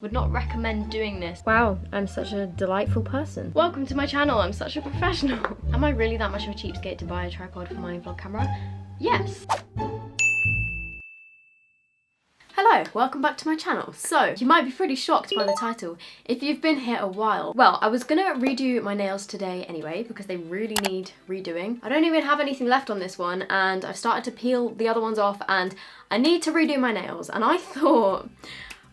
Would not recommend doing this. Wow, I'm such a delightful person. Welcome to my channel, I'm such a professional. Am I really that much of a cheapskate to buy a tripod for my vlog camera? Yes. Hello, welcome back to my channel. So, you might be pretty shocked by the title if you've been here a while. Well, I was gonna redo my nails today anyway because they really need redoing. I don't even have anything left on this one and I've started to peel the other ones off and I need to redo my nails. And I thought,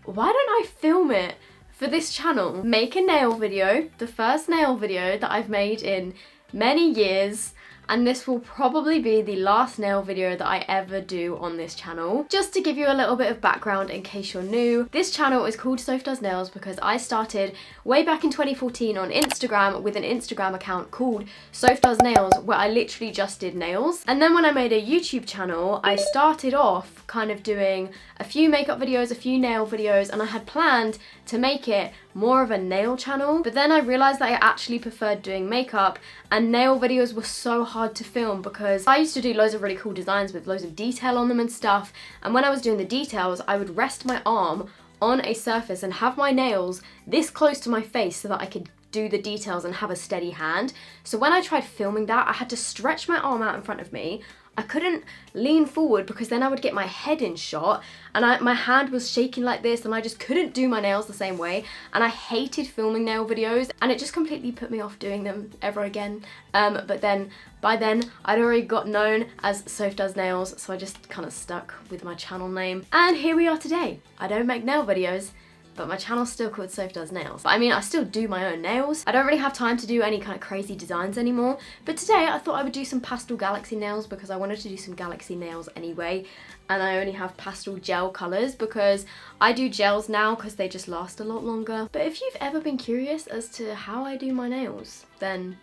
why don't I film it for this channel? Make a nail video, the first nail video that I've made in many years, and this will probably be the last nail video that I ever do on this channel. Just to give you a little bit of background in case you're new, this channel is called Soph Does Nails because I started way back in 2014 on Instagram with an Instagram account called Soph Does Nails where I literally just did nails. And then when I made a YouTube channel, I started off kind of doing a few makeup videos, a few nail videos, and I had planned to make it more of a nail channel, but then I realized that I actually preferred doing makeup and nail videos were so hard to film because I used to do loads of really cool designs with loads of detail on them and stuff, and when I was doing the details I would rest my arm on a surface and have my nails this close to my face so that I could do the details and have a steady hand. So when I tried filming that, I had to stretch my arm out in front of me. I couldn't lean forward because then I would get my head in shot and my hand was shaking like this and I just couldn't do my nails the same way, and I hated filming nail videos and it just completely put me off doing them ever again. But then by then I'd already got known as Soph Does Nails, so I just kind of stuck with my channel name, and here we are today. I don't make nail videos, but my channel's still called Soph Does Nails. I mean, I still do my own nails. I don't really have time to do any kind of crazy designs anymore, but today I thought I would do some pastel galaxy nails because I wanted to do some galaxy nails anyway, and I only have pastel gel colours because I do gels now because they just last a lot longer. But if you've ever been curious as to how I do my nails, then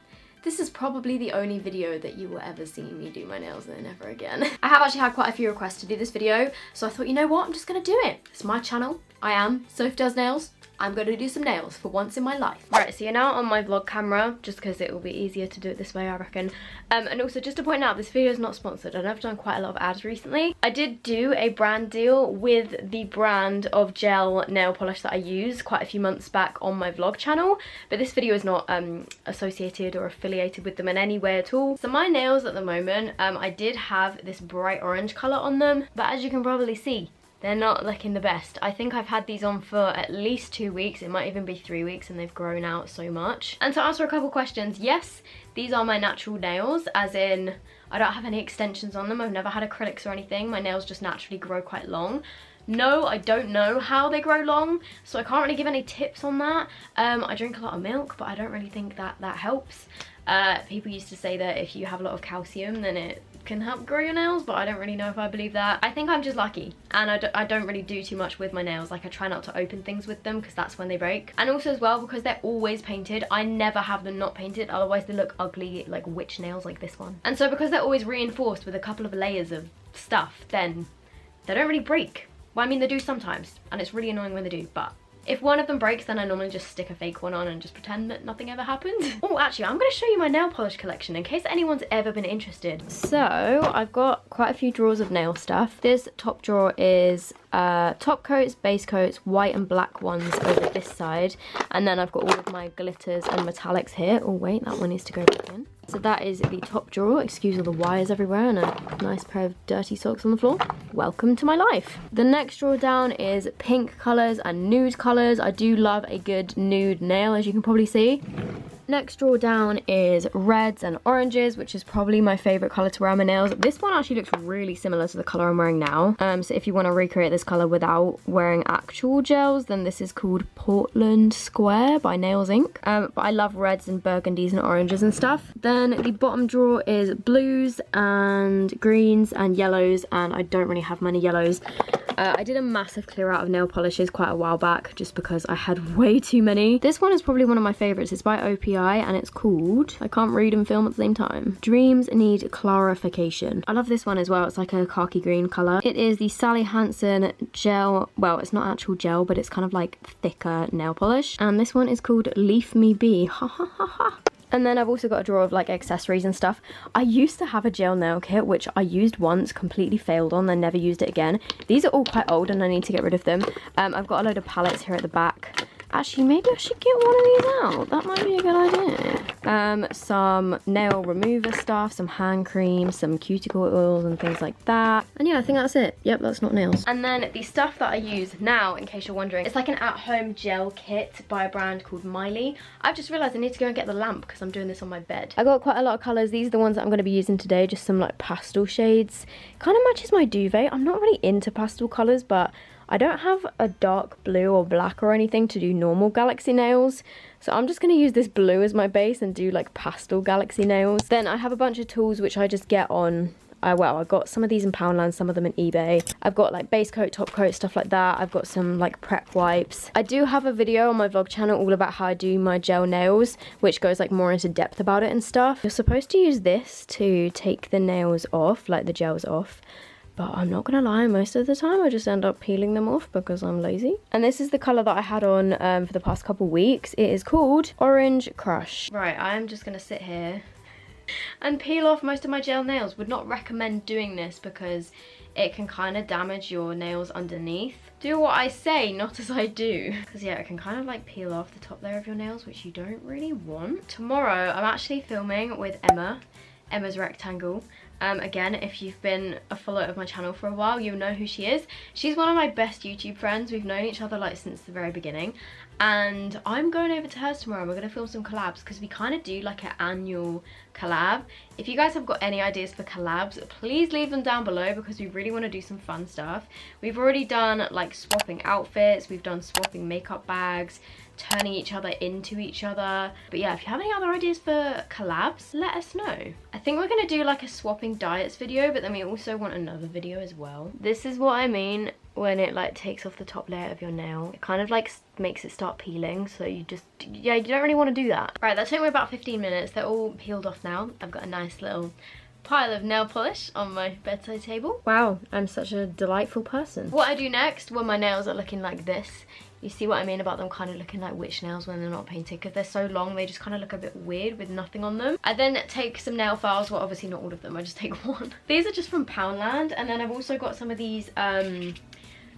this is probably the only video that you will ever see me do my nails and then never again. I have actually had quite a few requests to do this video, so I thought, you know what, I'm just gonna do it. It's my channel. I am Soph Does Nails. I'm going to do some nails for once in my life. Right, so you're now on my vlog camera, just because it will be easier to do it this way, I reckon. And also, just to point out, this video is not sponsored. I know I've done quite a lot of ads recently. I did do a brand deal with the brand of gel nail polish that I use quite a few months back on my vlog channel, but this video is not associated or affiliated with them in any way at all. So my nails at the moment, I did have this bright orange colour on them, but as you can probably see, they're not looking the best. I think I've had these on for at least 2 weeks, it might even be 3 weeks, and they've grown out so much. And to answer a couple questions, yes, these are my natural nails, as in I don't have any extensions on them, I've never had acrylics or anything, my nails just naturally grow quite long. No, I don't know how they grow long, so I can't really give any tips on that. I drink a lot of milk, but I don't really think that helps. People used to say that if you have a lot of calcium then it can help grow your nails, but I don't really know if I believe that. I think I'm just lucky, and I don't really do too much with my nails. Like, I try not to open things with them because that's when they break. And also as well, because they're always painted, I never have them not painted, otherwise they look ugly like witch nails like this one. And so because they're always reinforced with a couple of layers of stuff, then they don't really break. Well, I mean, they do sometimes, and it's really annoying when they do, but if one of them breaks, then I normally just stick a fake one on and just pretend that nothing ever happened. Oh, actually, I'm going to show you my nail polish collection in case anyone's ever been interested. So, I've got quite a few drawers of nail stuff. This top drawer is top coats, base coats, white and black ones over this side. And then I've got all of my glitters and metallics here. Oh, wait, that one needs to go back in. So that is the top drawer. Excuse all the wires everywhere and a nice pair of dirty socks on the floor. Welcome to my life. The next drawer down is pink colours and nude colours. I do love a good nude nail, as you can probably see. Next drawer down is reds and oranges, which is probably my favourite colour to wear on my nails. This one actually looks really similar to the colour I'm wearing now. So if you want to recreate this colour without wearing actual gels, then this is called Portland Square by Nails Inc. But I love reds and burgundies and oranges and stuff. Then the bottom drawer is blues and greens and yellows, and I don't really have many yellows. I did a massive clear out of nail polishes quite a while back just because I had way too many. This one is probably one of my favourites. It's by OPI and it's called, I can't read and film at the same time, Dreams Need Clarification. I love this one as well. It's like a khaki green colour. It is the Sally Hansen gel, well, it's not actual gel, but it's kind of like thicker nail polish. And this one is called Leaf Me Be. Ha ha ha ha. And then I've also got a drawer of like accessories and stuff. I used to have a gel nail kit, which I used once, completely failed on, then never used it again. These are all quite old and I need to get rid of them. I've got a load of palettes here at the back. Actually, maybe I should get one of these out. That might be a good idea. Some nail remover stuff, some hand cream, some cuticle oils and things like that. And yeah, I think that's it. Yep, that's not nails. And then the stuff that I use now, in case you're wondering, it's like an at-home gel kit by a brand called Miley. I've just realised I need to go and get the lamp because I'm doing this on my bed. I got quite a lot of colours. These are the ones that I'm going to be using today, just some like pastel shades. Kind of matches my duvet. I'm not really into pastel colours, but I don't have a dark blue or black or anything to do normal galaxy nails, so I'm just going to use this blue as my base and do like pastel galaxy nails. Then I have a bunch of tools which I just get on, well, I got some of these in Poundland, some of them in eBay. I've got like base coat, top coat, stuff like that. I've got some like prep wipes. I do have a video on my vlog channel all about how I do my gel nails, which goes like more into depth about it and stuff. You're supposed to use this to take the nails off, like the gels off. But I'm not gonna lie, most of the time I just end up peeling them off because I'm lazy. And this is the colour that I had on for the past couple weeks. It is called Orange Crush. Right, I am just gonna sit here and peel off most of my gel nails. Would not recommend doing this because it can kind of damage your nails underneath. Do what I say, not as I do. Because yeah, it can kind of like peel off the top there of your nails, which you don't really want. Tomorrow, I'm actually filming with Emma's Rectangle. Again, if you've been a follower of my channel for a while, you'll know who she is. She's one of my best YouTube friends. We've known each other like since the very beginning. And I'm going over to hers tomorrow and we're going to film some collabs because we kind of do like an annual collab. If you guys have got any ideas for collabs, please leave them down below because we really want to do some fun stuff. We've already done like swapping outfits, we've done swapping makeup bags, turning each other into each other. But yeah, if you have any other ideas for collabs, let us know. I think we're going to do like a swapping diets video, but then we also want another video as well. This is what I mean when it like takes off the top layer of your nail. It kind of like makes it start peeling, so you just, yeah, you don't really want to do that. Right, that took me about 15 minutes. They're all peeled off now. I've got a nice little pile of nail polish on my bedside table. Wow, I'm such a delightful person. What I do next when my nails are looking like this, you see what I mean about them kind of looking like witch nails when they're not painted, because they're so long they just kind of look a bit weird with nothing on them. I then take some nail files, well obviously not all of them, I just take one. These are just from Poundland, and then I've also got some of these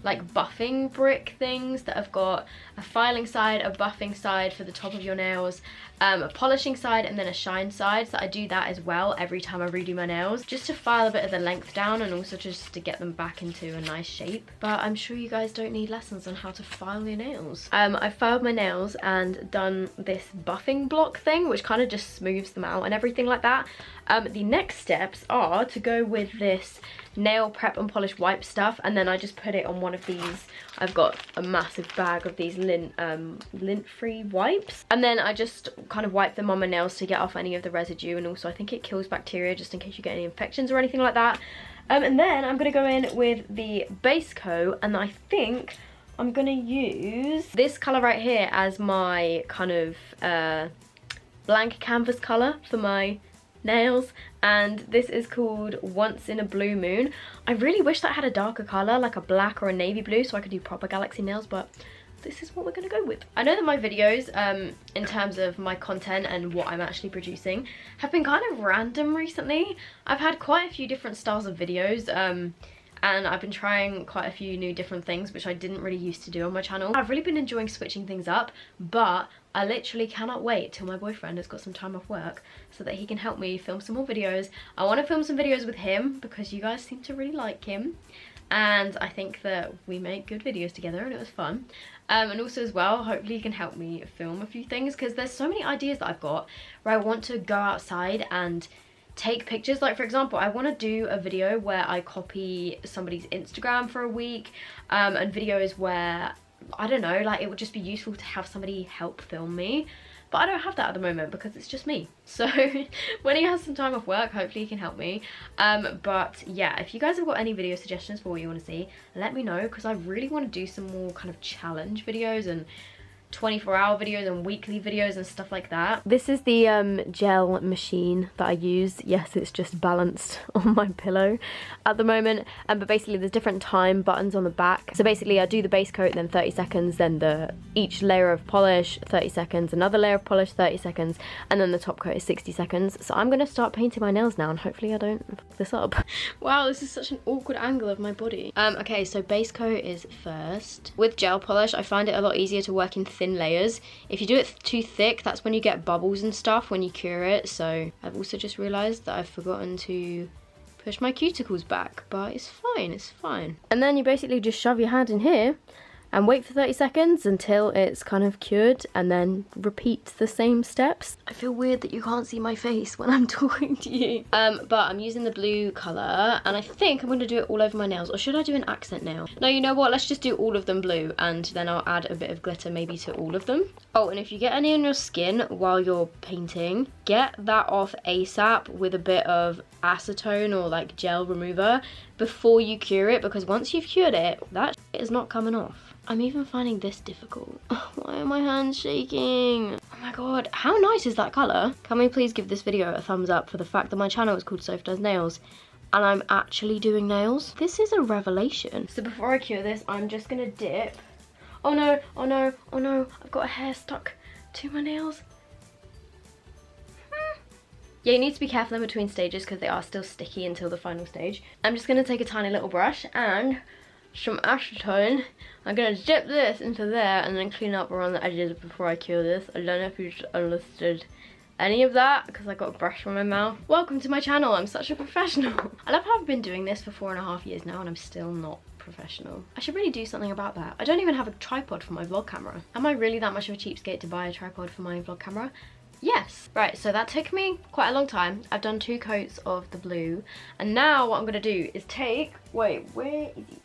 like buffing brick things that have got a filing side, a buffing side for the top of your nails, a polishing side, and then a shine side. So I do that as well every time I redo my nails, just to file a bit of the length down and also just to get them back into a nice shape. But I'm sure you guys don't need lessons on how to file your nails. I filed my nails and done this buffing block thing, which kind of just smooths them out and everything like that. The next steps are to go with this nail prep and polish wipe stuff, and then I just put it on one of these. I've got a massive bag of these lint-free wipes, and then I just kind of wipe them on my nails to get off any of the residue, and also I think it kills bacteria just in case you get any infections or anything like that. And then I'm going to go in with the base coat, and I think I'm going to use this colour right here as my kind of blank canvas colour for my nails, and this is called Once in a Blue Moon. I really wish that I had a darker colour, like a black or a navy blue, so I could do proper galaxy nails, but this is what we're gonna go with. I know that my videos, in terms of my content and what I'm actually producing, have been kind of random recently. I've had quite a few different styles of videos, and I've been trying quite a few new different things, which I didn't really used to do on my channel. I've really been enjoying switching things up, but I literally cannot wait till my boyfriend has got some time off work so that he can help me film some more videos. I want to film some videos with him because you guys seem to really like him, and I think that we make good videos together and it was fun. And also as well, hopefully he can help me film a few things, because there's so many ideas that I've got where I want to go outside and take pictures. Like for example, I want to do a video where I copy somebody's Instagram for a week, and videos where, I don't know, like it would just be useful to have somebody help film me, but I don't have that at the moment because it's just me. So when he has some time off work, hopefully he can help me. But yeah, if you guys have got any video suggestions for what you want to see, let me know, because I really want to do some more kind of challenge videos and 24-hour videos and weekly videos and stuff like that. This is the gel machine that I use. Yes, it's just balanced on my pillow at the moment. But basically there's different time buttons on the back. So basically I do the base coat, then 30 seconds, then each layer of polish, 30 seconds, another layer of polish, 30 seconds, and then the top coat is 60 seconds. So I'm gonna start painting my nails now and hopefully I don't fuck this up. Wow, this is such an awkward angle of my body. Okay, so base coat is first. With gel polish, I find it a lot easier to work in thin layers. If you do it too thick, that's when you get bubbles and stuff when you cure it. So I've also just realized that I've forgotten to push my cuticles back, but it's fine, it's fine. And then you basically just shove your hand in here and wait for 30 seconds until it's kind of cured, and then repeat the same steps. I feel weird that you can't see my face when I'm talking to you. But I'm using the blue colour, and I think I'm going to do it all over my nails. Or should I do an accent nail? No, you know what? Let's just do all of them blue, and then I'll add a bit of glitter maybe to all of them. Oh, and if you get any on your skin while you're painting, get that off ASAP with a bit of acetone or like gel remover before you cure it, because once you've cured it, that shit is not coming off. I'm even finding this difficult. Oh, why are my hands shaking? Oh my god, how nice is that colour? Can we please give this video a thumbs up for the fact that my channel is called Sophie Does Nails and I'm actually doing nails? This is a revelation. So before I cure this, I'm just gonna dip. Oh no, oh no, oh no, I've got a hair stuck to my nails. Yeah, you need to be careful in between stages because they are still sticky until the final stage. I'm just gonna take a tiny little brush and some acetone. I'm gonna dip this into there and then clean up around the edges before I cure this. I don't know if you just understood any of that because I got a brush from my mouth. Welcome to my channel, I'm such a professional. I love how I've been doing this for 4.5 years now and I'm still not professional. I should really do something about that. I don't even have a tripod for my vlog camera. Am I really that much of a cheapskate to buy a tripod for my vlog camera? Yes. Right, so that took me quite a long time. I've done 2 coats of the blue and now what I'm gonna do is take, wait, where is it?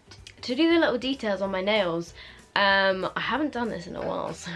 To do the little details on my nails. I haven't done this in a while, so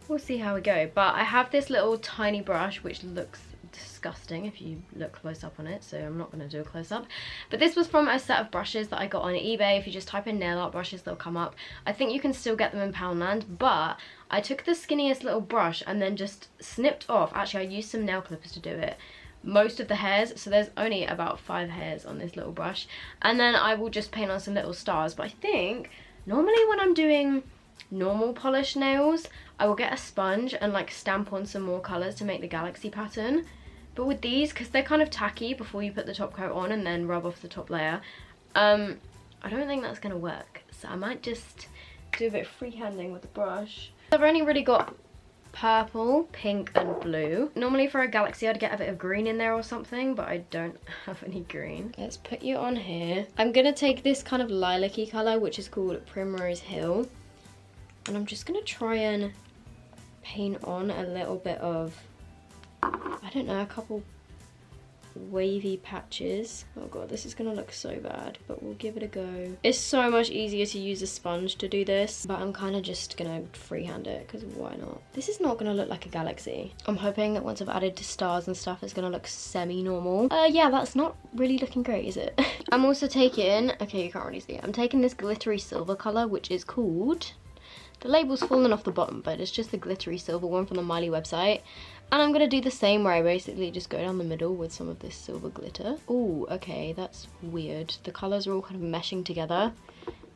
we'll see how we go. But I have this little tiny brush which looks disgusting if you look close up on it, so I'm not going to do a close up. But this was from a set of brushes that I got on eBay. If you just type in nail art brushes, they'll come up. I think you can still get them in Poundland, but I took the skinniest little brush and then just snipped off. Actually, I used some nail clippers to do it. Most of the hairs, so there's only about 5 hairs on this little brush, and then I will just paint on some little stars. But I think normally when I'm doing normal polished nails, I will get a sponge and like stamp on some more colours to make the galaxy pattern. But with these, because they're kind of tacky before you put the top coat on and then rub off the top layer, I don't think that's gonna work. So I might just do a bit of freehanding with the brush. I've only really got purple, pink and blue. Normally for a galaxy I'd get a bit of green in there or something, but I don't have any green. Let's put you on here. I'm gonna take this kind of lilac-y colour which is called Primrose Hill, and I'm just gonna try and paint on a little bit of, I don't know, a couple wavy patches. Oh god, this is gonna look so bad, but we'll give it a go. It's so much easier to use a sponge to do this, but I'm kind of just gonna freehand it because why not? This is not gonna look like a galaxy. I'm hoping that once I've added stars and stuff, it's gonna look semi-normal. Yeah, that's not really looking great, is it? I'm also taking, okay, you can't really see it. I'm taking this glittery silver color, which is called, the label's fallen off the bottom, but it's just the glittery silver one from the Miley website. And I'm gonna do the same where I basically just go down the middle with some of this silver glitter. Oh, okay, that's weird. The colors are all kind of meshing together.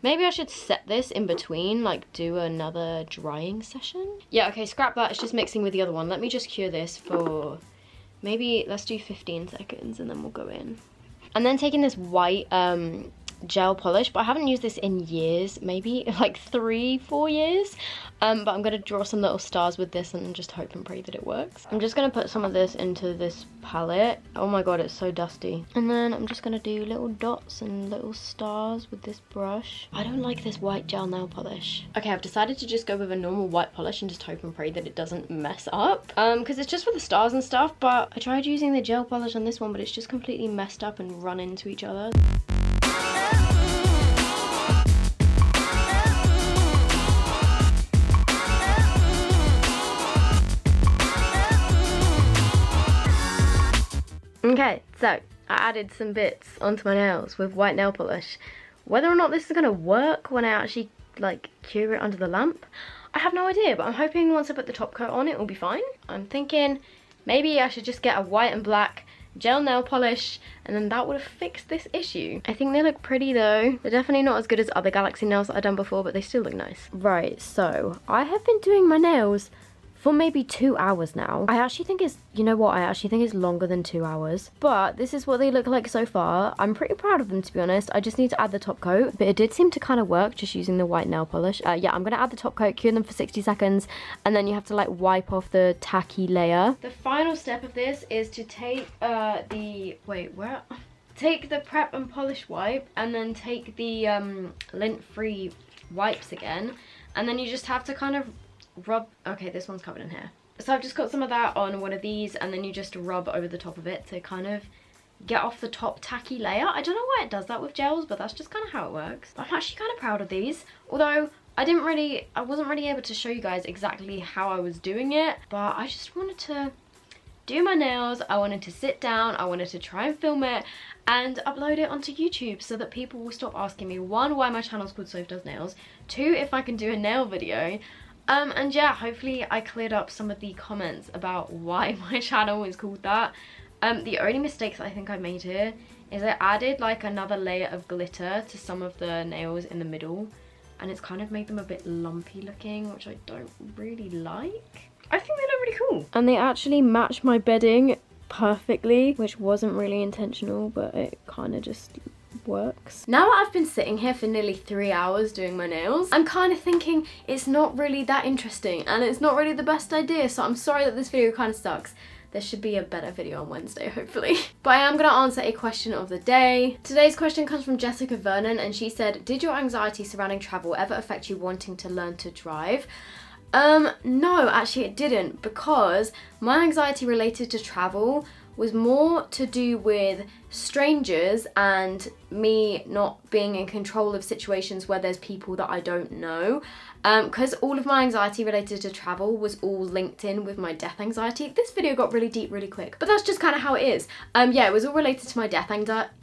Maybe I should set this in between, like do another drying session. Yeah, okay, scrap that, it's just mixing with the other one. Let me just cure this for maybe, let's do 15 seconds and then we'll go in. And then taking this white gel polish, but I haven't used this in years, maybe like 3-4 years, but I'm gonna draw some little stars with this and just hope and pray that it works. I'm just gonna put some of this into this palette. Oh my god, it's so dusty. And then I'm just gonna do little dots and little stars with this brush. I don't like this white gel nail polish. Okay, I've decided to just go with a normal white polish and just hope and pray that it doesn't mess up, because it's just for the stars and stuff. But I tried using the gel polish on this one, but it's just completely messed up and run into each other. Okay, so I added some bits onto my nails with white nail polish. Whether or not this is going to work when I actually like cure it under the lamp, I have no idea, but I'm hoping once I put the top coat on, it will be fine. I'm thinking maybe I should just get a white and black gel nail polish, and then that would have fixed this issue. I think they look pretty though. They're definitely not as good as other Galaxy nails that I've done before, but they still look nice. Right, so I have been doing my nails for maybe 2 hours now. I actually think it's, you know what, I actually think it's longer than 2 hours. But this is what they look like so far. I'm pretty proud of them, to be honest. I just need to add the top coat. But it did seem to kind of work just using the white nail polish. Yeah, I'm going to add the top coat, cure them for 60 seconds. And then you have to like wipe off the tacky layer. The final step of this is to take take the prep and polish wipe. And then take the lint-free wipes again. And then you just have to kind of rub. Okay, this one's covered in hair, so I've just got some of that on one of these, and then you just rub over the top of it to kind of get off the top tacky layer. I don't know why it does that with gels, but that's just kind of how it works. I'm actually kind of proud of these, although I wasn't really able to show you guys exactly how I was doing it, but I just wanted to do my nails. I wanted to sit down, I wanted to try and film it and upload it onto YouTube so that people will stop asking me, one, why my channel's called Soph Does Nails, two, if I can do a nail video. And yeah, hopefully I cleared up some of the comments about why my channel is called that. The only mistakes I think I made here is I added like another layer of glitter to some of the nails in the middle, and it's kind of made them a bit lumpy looking, which I don't really like. I think they look really cool. And they actually match my bedding perfectly, which wasn't really intentional, but it kind of just works. Now that I've been sitting here for nearly 3 hours doing my nails, I'm kind of thinking it's not really that interesting and it's not really the best idea, so I'm sorry that this video kind of sucks. There should be a better video on Wednesday, hopefully. But I am going to answer a question of the day. Today's question comes from Jessica Vernon, and she said, did your anxiety surrounding travel ever affect you wanting to learn to drive? No, actually it didn't, because my anxiety related to travel was more to do with strangers and me not being in control of situations where there's people that I don't know. Because all of my anxiety related to travel was all linked in with my death anxiety. This video got really deep really quick, but that's just kind of how it is. Yeah, it was all related to my death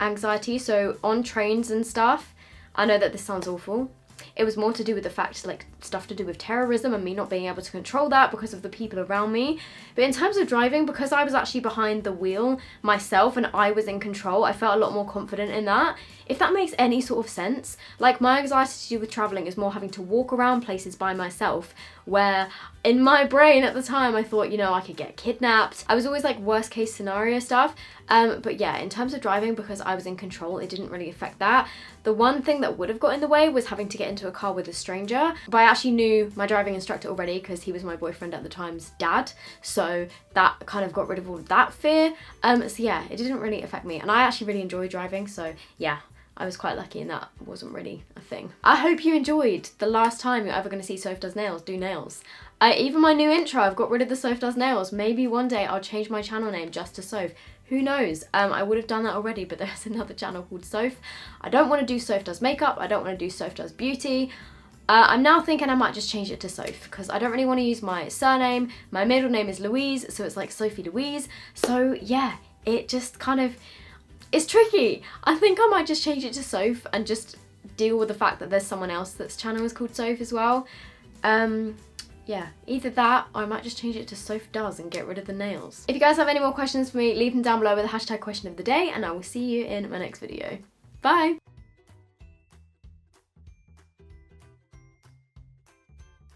anxiety. So on trains and stuff, I know that this sounds awful. It was more to do with the fact, like, stuff to do with terrorism and me not being able to control that because of the people around me. But in terms of driving, because I was actually behind the wheel myself and I was in control, I felt a lot more confident in that. If that makes any sort of sense. Like, my anxiety to do with traveling is more having to walk around places by myself, where in my brain at the time I thought, you know, I could get kidnapped. I was always like worst case scenario stuff. But yeah, in terms of driving, because I was in control, it didn't really affect that. The one thing that would have got in the way was having to get into a car with a stranger. But I actually knew my driving instructor already because he was my boyfriend at the time's dad. So that kind of got rid of all of that fear. So yeah, it didn't really affect me. And I actually really enjoy driving. So yeah, I was quite lucky and that wasn't really a thing. I hope you enjoyed the last time you're ever going to see Soph Does Nails do nails. Even my new intro, I've got rid of the Soph Does Nails. Maybe one day I'll change my channel name just to Soph. Who knows? I would have done that already, but there's another channel called Soph. I don't want to do Soph Does Makeup. I don't want to do Soph Does Beauty. I'm now thinking I might just change it to Soph because I don't really want to use my surname. My middle name is Louise, so it's like Sophie Louise. So yeah, it just kind of, it's tricky. I think I might just change it to Soph and just deal with the fact that there's someone else that's channel is called Soph as well. Yeah, either that or I might just change it to Soph Does and get rid of the nails. If you guys have any more questions for me, leave them down below with the hashtag question of the day and I will see you in my next video. Bye!